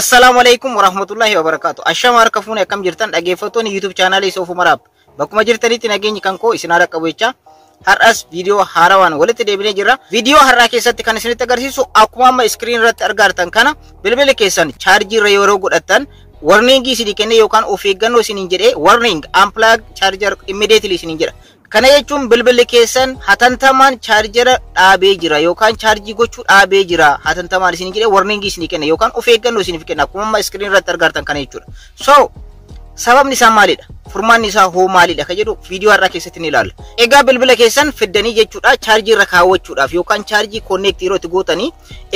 Assalamualaikum warahmatullahi wabarakatuh. Ashama harka fuune akkam jirtan dhaggeeffattoonni YouTube channel Soofuu Maraab. Bakkuma jirtanitti nageenyi kan koo isin haadha qabeecha. Har'as video haarawaan walitti deebinee jirra. Video har'aa keessatti kan isinitti agarsiisu akkuma amma screen irratti argartan kana bilbila keessan charge irra yeroo godhattan warning isinii kenne yookaan of eeggannoo isiniin jedhee warning unplug charger immediately isiniin jedha. Kana jechuun bilbilli keessan hatantamaan chargera dhaabee jira yookaan charge gochuu dhaabee jira hatantamaan isinii jedhee warning isinii kenne yookaan of eeggannoo isiniif kenna akkuma amma screen irratti argartan kana jechuudha. So sababni isaa maalidha? Furmaanni isaa hoo maalidha ka jedhu video har'aa keessatti ni ilaalla. Egaa bilbila keessan fiddanii jechuudha charge irra kaawwachuudhaaf yookaan charge connect yeroo itti gootanii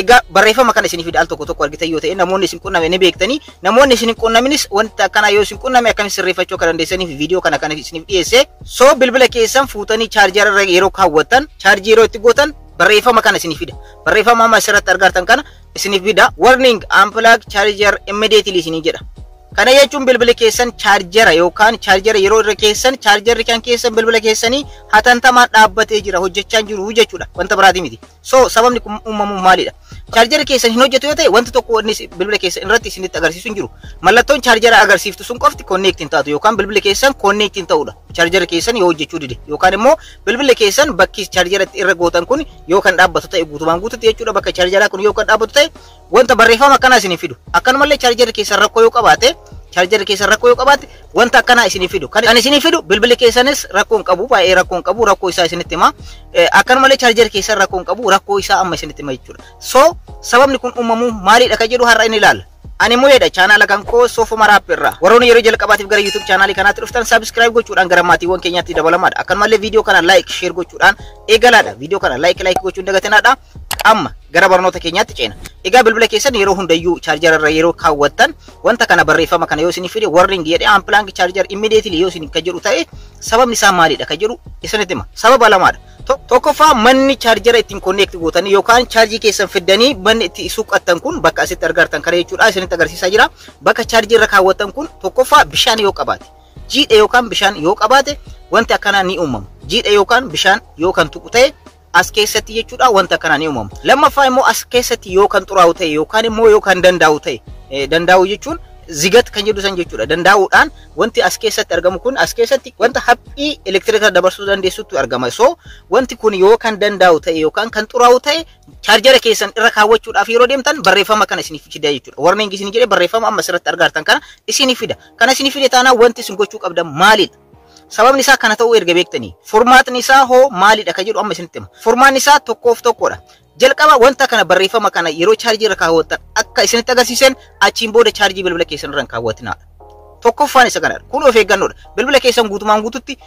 egaa barreeffama kana isiniif al tokko tokko argitan yoo ta'e namoonni isin qunname ni beektanii namoonni isin qunnaminis wanta akkana yoo isin qunname akkamitti sirreeffachuu akka dandeessaniif video kana isiniif dhiyeesse. So bilbila keessan fuutanii charger irra yeroo kaawwattan charge yeroo itti gootan barreeffama kana isiniif fida. Barreeffama amma asirratti argartan kana isiniif fida warning unplug charger immediately isinii jedha. Kana jechuun bilbila keessan chargera yookaan chargera yeroo irra keessan chargerri kan keessan bilbila keessanii hatantamaan dhaabbatee jira hojjechaa jiru jechuudha wanta biraati miti. So sababni kun uumamu maalidha? Chargerri keessan hin hojjetu yoo ta'e wanti tokko inni bilbila keessan irratti isinitti agarsiisu hin jiru. Mallattoon chargera agarsiiftu sun qofti connect hin taatu yookaan bilbila keessan connect hin ta'udha. Chargerri keessan yoo hojjechuu dide yookaan immoo bilbila keessan bakki chargeratti irra gootan kun yoo kan dhaabbatu ta'e guutumaan guututti jechuudha bakka chargeraa kun yoo kan dhaabbatu ta'e wanta barreeffama akkanaa isiniif fidu. Akkanumallee chargerri keessan rakkoo yoo qabaate charger keessan rakkoo yoo qabaate wanta akkanaa isiniif fidu. Kan isiniif fidu bilbila keessanis rakkoo hin qabu baay'ee rakkoo hin qabu rakkoo isaa isinitti hima. Akkanumallee charger keessan rakkoo hin qabu rakkoo isaa amma isinitti hima jechuudha. So sababni kun uumamu maalidha ka jedhu har'a inni ilaalla. Ani moyeedha channel kan koo Soofuu Maraab irraa. Warroonni yeroo jalqabaatiif gara YouTube channel kanaatti dhuftan subscribe gochuudhaan gara maatiiwwan keenyaatti dabalamaadha. Akkanumallee video kana like share gochuudhaan eegalaadha. Video kana like gochuun dagatinaadha. Amma gara barnoota keenyaatti ceena. Egaa bilbila keessan yeroo hundayyuu charger irra yeroo kaawwattan wanta kana barreeffama kana yoo isiniif fide warning jedhee unplug charger immediately yoo isiniif ka jedhu ta'e sababni isaa maalidha ka jedhu isinitti hima. Sababa lamaadha. Tokkoffaa manni chargera ittiin connect gootanii yookaan charge keessan fiddanii manni itti suuqattan kun bakka asitti argartan kana jechuudha isinitti agarsiisaa jira. Bakka charge irra kaawwattan kun tokkoffaa bishaan yoo qabaate jiidha yookaan bishaan yoo qabaate wanti akkanaa ni uumama. Jiidha yookaan bishaan yoo kan tuqu ta'e as keessatti jechuudha wanta akkanaa ni uumama. Lammaffaa immoo as keessatti yoo kan xuraa'u ta'e yookaan immoo yoo kan dandaa'u ta'e dandaa'u jechuun zigat kan jedhu san jechuudha. Dandaa'uudhaan wanti as keessatti argamu kun as keessatti wanta haphii elektirika dabarsuu dandeessutu argama. So wanti kun yoo kan dandaa'u ta'e yookaan kan xuraa'u ta'e chargera keessan irra kaawwachuudhaaf yeroo deemtan barreeffama kana isiniif fida jechuudha. Warning isin jedhee barreeffama amma asirratti argartan kana isiniif fida. Kana isiniif fide taanaan wanti isin gochuu qabdan maalidha? Sababni isaa kana ta'uu erga beektanii furmaatni isaa hoo maalidha ka jedhu amma isinitti hima. Furmaanni isaa tokkoof tokkodha. Jalqaba wanta kana barreeffama kana yeroo charge irra kaawwattan akka isinitti agarsiisan achiin booda charge bilbila keessan irra kaawwatinaadha. Tokkoffaan isa kanadha. Kun of eeggannoodha. Bilbila keessan guutumaan guututti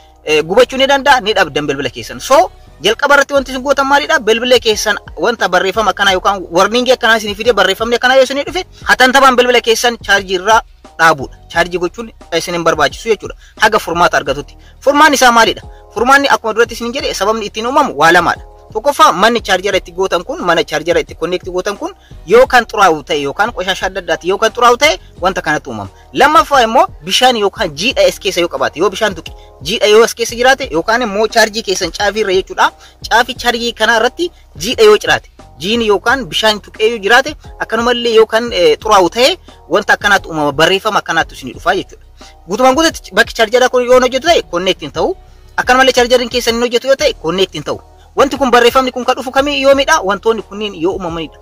gubachuu ni danda'a ni dhabdan bilbila keessan. So jalqaba irratti wanti isin gootan maalidha? Bilbila keessan wanta barreeffama kana yookaan warning akkanaa isiniif fide barreeffamni akkanaa yoo isinii dhufe hatantamaan bilbila keessan charge irraa dhaabudha. Charge gochuun isinin barbaachisu jechuudha. Haga furmaata argatutti. Furmaan isaa maalidha? Furmaanni akkuma duratti isin jedhe sababni ittiin uumamu waa lamaadha. Tokkoffaa manni chargera itti gootan kun mana chargera itti connect gootan kun yoo kan xuraa'u ta'e yookaan qoshasha adda addaati yoo kan xuraa'u ta'e wanta kanatu uumama. Lammaffaa immoo bishaan yookaan jiidha as keessa yoo qabaate yoo bishaan tuqe jiidha yoo as keessa jiraate yookaan immoo chargii keessan caafii irra jechuudha. Caafii chargii kana irratti jiidha yoo jiraate jiini yookaan bishaan tuqee yoo jiraate akkanumallee yookaan xuraa'u ta'e wanta akkanatu uumama barreeffama akkanatu isinii dhufa jechuudha. Guutumaan guututti bakki chargera kun yoo hojjetu ta'e connect hin ta'u. Akkanumallee chargerin keessan hin hojjetu yoo ta'e connect hin ta'u. Wanti kun barreeffamni kun kan dhufu kamii yoomidha wantoonni kunniin yoo uumamanidha.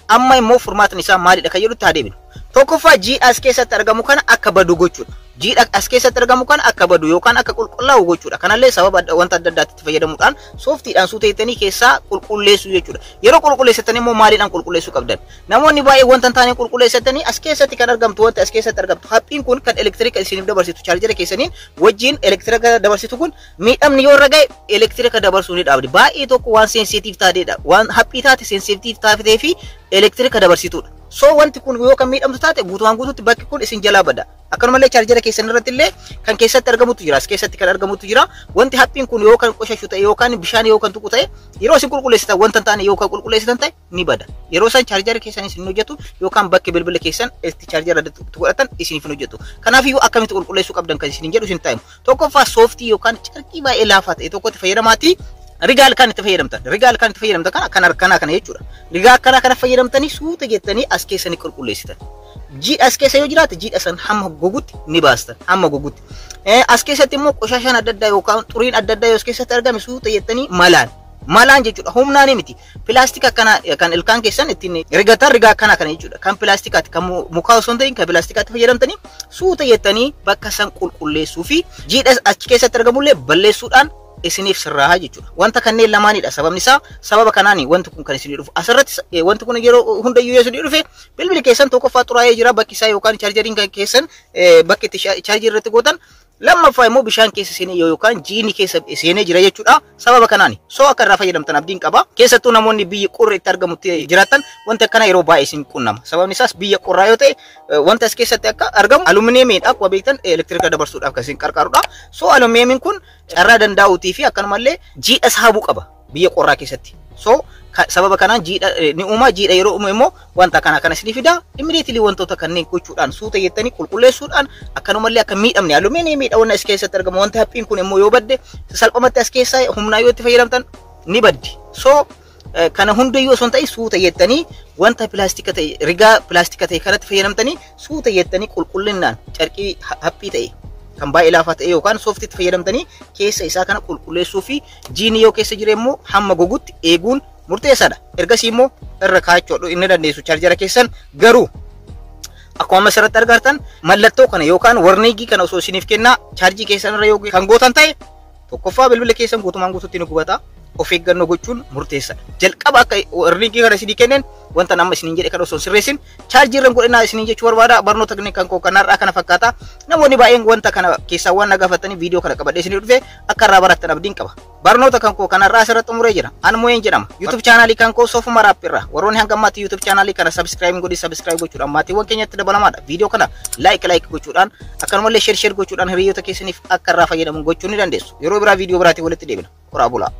Amma immoo furmaatni isaa maalidha ka jedhutti haa deebinu. Tokkoffaa jiidha as keessatti argamu kana akka badu gochuudha. Jiidha as keessatti argamu kana akka badu yookaan akka qulqullaa'u gochuudha. Kanallee sababa wanta adda addaatti fayyadamuudhaan sooftiidhaan suuteettanii keessaa qulqulleessuu jechuudha. Yeroo qulqulleessatan immoo maaliidhaan qulqulleessuu qabdan? Namoonni baay'ee wanta taane qulqulleessatanii as keessatti kan argamtu wanti as keessatti argamtu haphiin kun kan elektirika isiniif dabarsitu charjera keessaniin wajjin elektirika dabarsitu kun miidhamni yoo irra ga'e elektirika dabarsuu ni dhaabdi. Baay'ee tokko waan sensitiif taateedha. Waan haphii taate sensitiif taatee fi elektirika dabarsituudha. So wanti kun yoo kan miidhamtu taate guutumaan guututti bakki kun isin jalaa bada. Akkanumallee charjera keessan irratti illee kan keessatti argamutu jira. As keessatti kan argamutu jira. Wanti haphiin kun yoo kan qoshashu ta'e yookaan bishaan yoo kan tuqu ta'e yeroo isin qulqulleessitan wanta taane yoo kan qulqulleessitan ta'e ni bada. Yeroo san charjera keessan isin hojjetu yookaan bakki bilbila keessan itti charjera godhatan isiniif hin hojjetu. Kanaafiyyuu akkamitti qulqulleessuu qabdan kan isin jedhu isin taa'imu. Tokkoffaa sooftii yookaan carqii baay'ee laafaa ta'e tokkotti fayyadamaatii rigaa kan itti fayyadamtan kana jechuudha. Rigaa kana fayyadamtanii suuta jettanii as keessanii qulqulleessitan. Jiidha as keessa yoo jiraate jiidha san hamma gogutti ni baastan, hamma gogutti. As keessatti immoo qoshashaan adda addaa yookaan xuriin adda addaa yoo as keessatti argame suuta jettanii malaan jechuudha. Humnaan miti. Pilaastika kana kan ilkaan keessan ittiin rigatan rigaa kana jechuudha. Kan pilaastikaati kan mukaa osoo hin ta'in kan pilaastikaatti fayyadamtanii suuta jettanii bakka san qulqulleessuu fi jiidha achi keessatti argamullee balleessuudhaan isiniif sirraa jechuudha. Wanta kanneen lamaanidha. Sababni isaa sababa kanaani wanti kun kan isinii dhufu. Asirratti wanti kun yeroo hundayyuu yoo isinii dhufe bilbili keessan tokkoffaa xuraa'ee jira bakki isaa yookaan chaarjeriin kan keessan bakki itti chaarjii irratti gootan lammaffaa immoo bishaan keessa seenee yookaan jiini keessa seenee jira jechuudha. Sababa kanaani soo akka irraa fayyadamtan abdiin qaba. Keessattuu namoonni biyya qorraa itti argamutti jiraatan wanti akkana yeroo baay'ee isin qunnama. Sababni isaas biyya qorraa yoo ta'e wanta as keessatti akka argamu alumineemiidha. Akkuma beektan elektirika dabarsuudhaaf kan isin qarqaarudha. Soo alumineemiin kun carraa danda'uutii fi akkanumallee jiidha saabuu qaba biyya qorraa keessatti. Soo sababa kanaan jiidha ni uuma. Jiidha yeroo uumu immoo wanta kana isinii fida. Immediately wantoota kanneen gochuudhaan suuta jettanii qulqulleessuudhaan akkanumallee akka miidhamne alumineemiidha wanna as keessatti argamu. Wanta haphiin kun immoo yoo badde salphumatti as keessaa humnaa yoo itti fayyadamtan ni baddi. Soo kana hundayyuu osoo hin ta'in suuta jettanii wanta pilaastika ta'e rigaa pilaastika ta'e kanatti fayyadamtanii suuta jettanii qulqullinaan carqii haphii ta'e kan baay'ee laafaa ta'e yookaan sooftiitti fayyadamtanii keessa isaa kana qulqulleessuu fi jiini yoo keessa jire immoo hamma gogutti eeguun murteessaadha. Ergasii immoo irra kaa'achuu inni dandeessu chaarjera keessan garuu akkuma asirratti argartan mallattoo kana yookaan warniigii kana osoo isiniif kennaa chaarjii keessan irra yoo kan gootan ta'e tokkoffaa bilbila keessan guutumaan guutuutti ni gubata. Of eeggannoo gochuun murteessaadha. Jalqaba akka warniigii kana isinii kennan wanta nama isiniin jedhe kana osoo sirreessin chaarjii irra godhinaa isiniin jechuu barbaada. Barnoota kan koo kanarraa kana fakkaata. Namoonni baay'een wanta kana keessaa waan na gaafatanii viidiyoo kana qabadhee isinii dhufe akka irraa barattan abdiin qaba. Barnoota kan koo kanarraa asirratti xumuree jira. Ani Moo'een jedhama. YouTube chaanaalii kan koo Soofuma Raap irraa. Warroonni hanga ammaatti YouTube chaanaalii kana subscribe gochuudhaan maatiiwwan keenyatti dabalamaadha. Viidiyoo kana like gochuudhaan akkanumallee share gochuudhaan hiriyoota keessaniif akka irraa fayyadaman gochuu ni dandeessu. Yeroo biraa viidiyoo biraatiin walitti deebina. Qoraa bulaa.